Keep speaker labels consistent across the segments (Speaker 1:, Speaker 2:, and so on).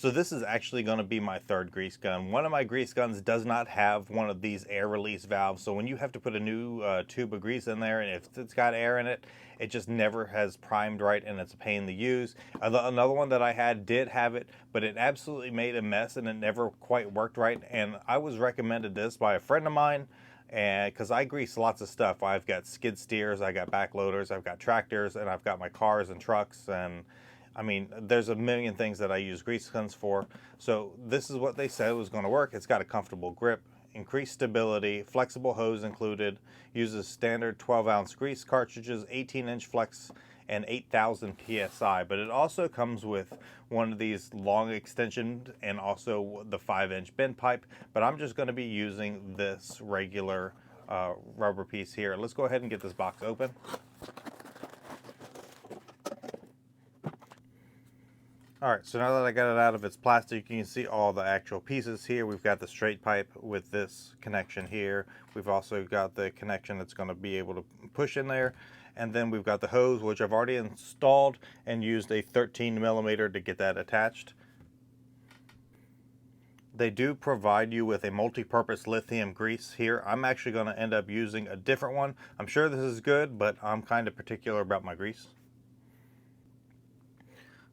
Speaker 1: So this is actually going to be my third grease gun. One of my grease guns does not have one of these air release valves. So when you have to put a new tube of grease in there, and if it's got air in it, it just never has primed right, and it's a pain to use. Another one that I had did have it, but it absolutely made a mess, and it never quite worked right. And I was recommended this by a friend of mine, and because I grease lots of stuff. I've got skid steers, I got backloaders, I've got tractors, and I've got my cars and trucks, and I mean, there's a million things that I use grease guns for. So this is what they said was going to work. It's got a comfortable grip, increased stability, flexible hose included, uses standard 12-ounce grease cartridges, 18-inch flex, and 8,000 psi. But it also comes with one of these long extension and also the 5-inch bend pipe. But I'm just going to be using this regular rubber piece here. Let's go ahead and get this box open. Alright, so now that I got it out of its plastic, you can see all the actual pieces here. We've got the straight pipe with this connection here. We've also got the connection that's going to be able to push in there. And then we've got the hose, which I've already installed and used a 13 millimeter to get that attached. They do provide you with a multi-purpose lithium grease here. I'm actually going to end up using a different one. I'm sure this is good, but I'm kind of particular about my grease.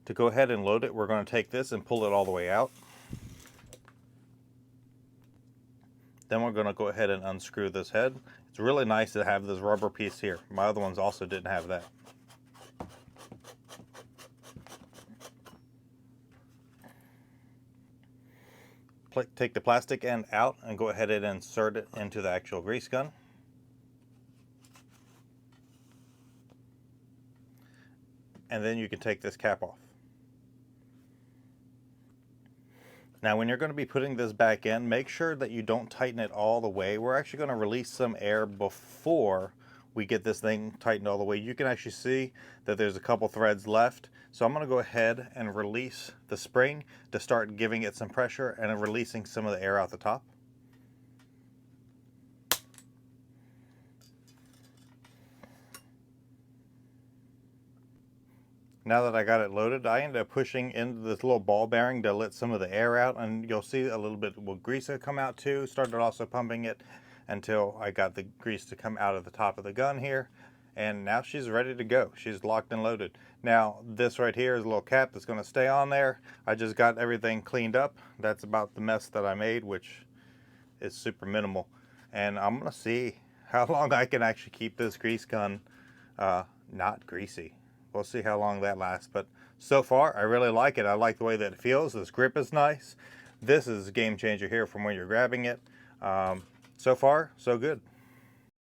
Speaker 1: To go ahead and load it, we're going to take this and pull it all the way out. Then we're going to go ahead and unscrew this head. It's really nice to have this rubber piece here. My other ones also didn't have that. Take the plastic end out and go ahead and insert it into the actual grease gun. And then you can take this cap off. Now when you're going to be putting this back in, make sure that you don't tighten it all the way. We're actually going to release some air before we get this thing tightened all the way. You can actually see that there's a couple threads left. So I'm going to go ahead and release the spring to start giving it some pressure and releasing some of the air out the top. Now that I got it loaded, I ended up pushing into this little ball bearing to let some of the air out, and you'll see a little bit of grease come out too. Started also pumping it until I got the grease to come out of the top of the gun here, and now she's ready to go. She's locked and loaded. Now this right here is a little cap that's going to stay on there. I just got everything cleaned up. That's about the mess that I made, which is super minimal. And I'm going to see how long I can actually keep this grease gun not greasy. We'll see how long that lasts, but so far I really like it. I like the way that it feels. This grip is nice. This is a game changer here from when you're grabbing it. So far, so good.